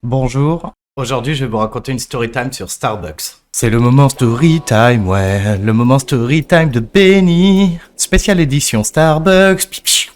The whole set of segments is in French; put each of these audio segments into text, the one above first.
Bonjour, aujourd'hui je vais vous raconter une story time sur Starbucks. C'est le moment story time, ouais, le moment story time de Benny. Spéciale édition Starbucks.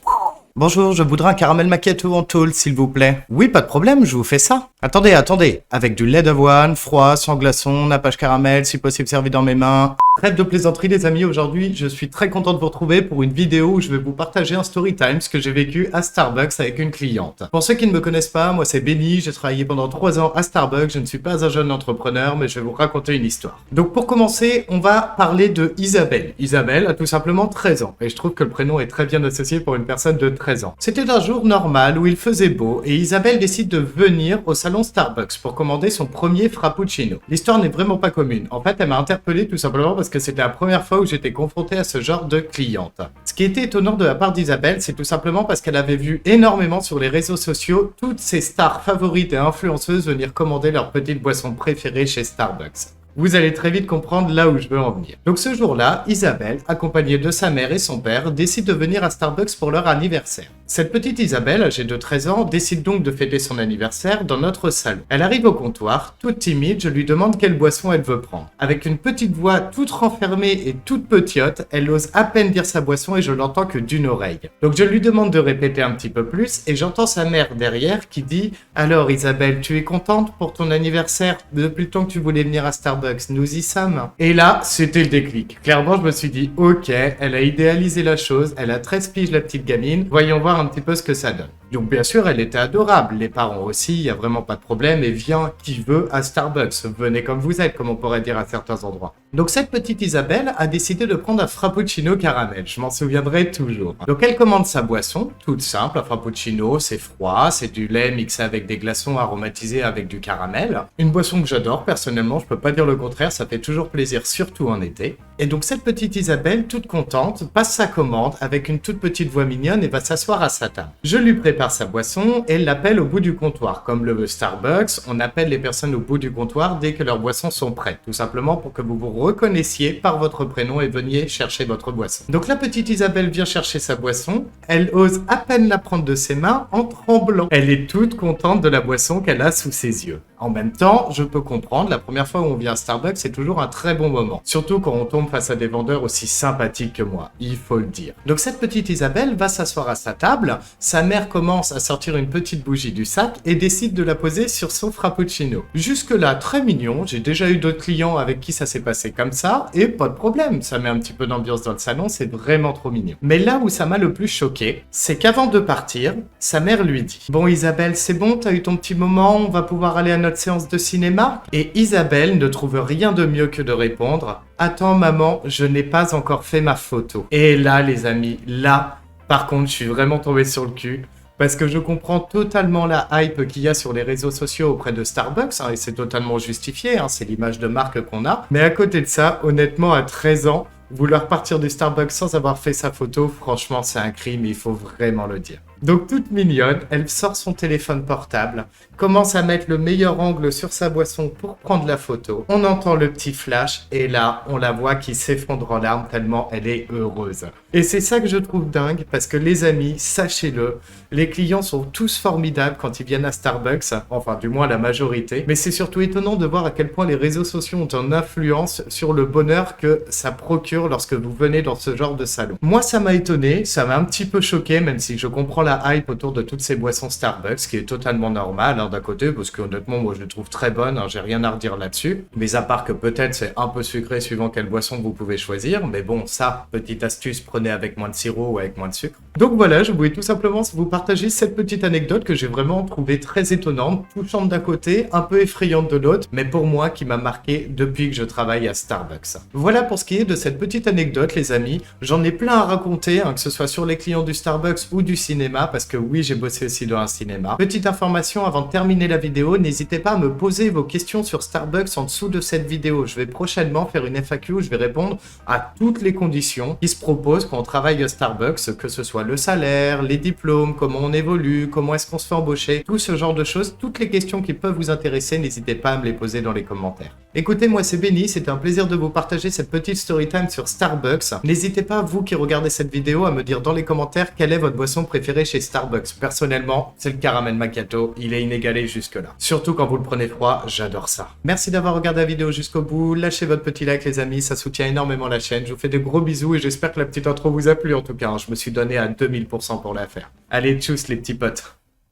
Bonjour, je voudrais un caramel macchiato en tôle, s'il vous plaît. Oui, pas de problème, je vous fais ça. Attendez, avec du lait d'avoine, froid, sans glaçon, nappage caramel, si possible servi dans mes mains. Trêve de plaisanterie les amis, aujourd'hui je suis très content de vous retrouver pour une vidéo où je vais vous partager un story time, ce que j'ai vécu à Starbucks avec une cliente. Pour ceux qui ne me connaissent pas, moi c'est Benny, j'ai travaillé pendant 3 ans à Starbucks, je ne suis pas un jeune entrepreneur, mais je vais vous raconter une histoire. Donc pour commencer, on va parler de Isabelle. Isabelle a tout simplement 13 ans, et je trouve que le prénom est très bien associé pour une personne de 13 ans. C'était un jour normal où il faisait beau, et Isabelle décide de venir au salon Starbucks pour commander son premier frappuccino. L'histoire n'est vraiment pas commune, en fait elle m'a interpellé tout simplement parce que c'était la première fois où j'étais confronté à ce genre de cliente. Ce qui était étonnant de la part d'Isabelle, c'est tout simplement parce qu'elle avait vu énormément sur les réseaux sociaux toutes ses stars favorites et influenceuses venir commander leur petite boisson préférée chez Starbucks. Vous allez très vite comprendre là où je veux en venir. Donc ce jour-là, Isabelle, accompagnée de sa mère et son père, décide de venir à Starbucks pour leur anniversaire. Cette petite Isabelle, âgée de 13 ans, décide donc de fêter son anniversaire dans notre salon. Elle arrive au comptoir, toute timide, je lui demande quelle boisson elle veut prendre. Avec une petite voix toute renfermée et toute petite, elle ose à peine dire sa boisson et je l'entends que d'une oreille. Donc je lui demande de répéter un petit peu plus et j'entends sa mère derrière qui dit « Alors Isabelle, tu es contente pour ton anniversaire depuis le temps que tu voulais venir à Starbucks ? Nous y sommes. » Et là, c'était le déclic. Clairement, je me suis dit, ok, elle a idéalisé la chose, elle a 13 piges la petite gamine, voyons voir un petit peu ce que ça donne. Donc bien sûr, elle était adorable, les parents aussi, il n'y a vraiment pas de problème, et viens qui veut à Starbucks, venez comme vous êtes, comme on pourrait dire à certains endroits. Donc cette petite Isabelle a décidé de prendre un frappuccino caramel, je m'en souviendrai toujours. Donc elle commande sa boisson, toute simple, un frappuccino, c'est froid, c'est du lait mixé avec des glaçons aromatisés avec du caramel. Une boisson que j'adore, personnellement, je peux pas dire le contraire, ça fait toujours plaisir, surtout en été. Et donc cette petite Isabelle, toute contente, passe sa commande avec une toute petite voix mignonne et va s'asseoir à sa table. Je lui prépare sa boisson et l'appelle au bout du comptoir. Comme le veut Starbucks, on appelle les personnes au bout du comptoir dès que leurs boissons sont prêtes, tout simplement pour que vous vous reconnaissiez par votre prénom et veniez chercher votre boisson. Donc la petite Isabelle vient chercher sa boisson, elle ose à peine la prendre de ses mains en tremblant. Elle est toute contente de la boisson qu'elle a sous ses yeux. En même temps, je peux comprendre, la première fois où on vient à Starbucks, c'est toujours un très bon moment. Surtout quand on tombe face à des vendeurs aussi sympathiques que moi, il faut le dire. Donc cette petite Isabelle va s'asseoir à sa table, sa mère commence à sortir une petite bougie du sac et décide de la poser sur son frappuccino. Jusque-là, très mignon, j'ai déjà eu d'autres clients avec qui ça s'est passé comme ça, et pas de problème, ça met un petit peu d'ambiance dans le salon, c'est vraiment trop mignon. Mais là où ça m'a le plus choqué, c'est qu'avant de partir, sa mère lui dit « Bon Isabelle, c'est bon, t'as eu ton petit moment, on va pouvoir aller à notre séance de cinéma ?» Et Isabelle ne trouve rien de mieux que de répondre « Attends maman, je n'ai pas encore fait ma photo. » Et là les amis, là, par contre, je suis vraiment tombé sur le cul. Parce que je comprends totalement la hype qu'il y a sur les réseaux sociaux auprès de Starbucks, et c'est totalement justifié, c'est l'image de marque qu'on a. Mais à côté de ça, honnêtement, à 13 ans, vouloir partir du Starbucks sans avoir fait sa photo, franchement, c'est un crime, il faut vraiment le dire. Donc toute mignonne, elle sort son téléphone portable, commence à mettre le meilleur angle sur sa boisson pour prendre la photo. On entend le petit flash et là, on la voit qui s'effondre en larmes tellement elle est heureuse. Et c'est ça que je trouve dingue parce que les amis, sachez-le, les clients sont tous formidables quand ils viennent à Starbucks, enfin du moins la majorité, mais c'est surtout étonnant de voir à quel point les réseaux sociaux ont une influence sur le bonheur que ça procure lorsque vous venez dans ce genre de salon. Moi ça m'a étonné, ça m'a un petit peu choqué, même si je comprends la hype autour de toutes ces boissons Starbucks, ce qui est totalement normal d'un côté, parce que honnêtement moi je les trouve très bonnes, j'ai rien à redire là-dessus, mais à part que peut-être c'est un peu sucré suivant quelle boisson vous pouvez choisir, mais bon ça, petite astuce, prenez avec moins de sirop ou avec moins de sucre. Donc voilà, je voulais tout simplement vous partager cette petite anecdote que j'ai vraiment trouvée très étonnante, touchante d'un côté, un peu effrayante de l'autre, mais pour moi qui m'a marqué depuis que je travaille à Starbucks. Voilà pour ce qui est de cette petite anecdote les amis, j'en ai plein à raconter, que ce soit sur les clients du Starbucks ou du cinéma, parce que oui, j'ai bossé aussi dans un cinéma. Petite information avant de terminer la vidéo, n'hésitez pas à me poser vos questions sur Starbucks en dessous de cette vidéo. Je vais prochainement faire une FAQ où je vais répondre à toutes les conditions qui se proposent quand on travaille à Starbucks, que ce soit le salaire, les diplômes, comment on évolue, comment est-ce qu'on se fait embaucher, tout ce genre de choses, toutes les questions qui peuvent vous intéresser, n'hésitez pas à me les poser dans les commentaires. Écoutez, moi c'est Benny, c'était un plaisir de vous partager cette petite storytime sur Starbucks. N'hésitez pas, vous qui regardez cette vidéo, à me dire dans les commentaires quelle est votre boisson préférée chez Starbucks. Personnellement, c'est le caramel macchiato, il est inégalé jusque-là. Surtout quand vous le prenez froid, j'adore ça. Merci d'avoir regardé la vidéo jusqu'au bout, lâchez votre petit like les amis, ça soutient énormément la chaîne. Je vous fais de gros bisous et j'espère que la petite intro vous a plu en tout cas. Je me suis donné à 2000% pour la faire. Allez, tchuss les petits potes.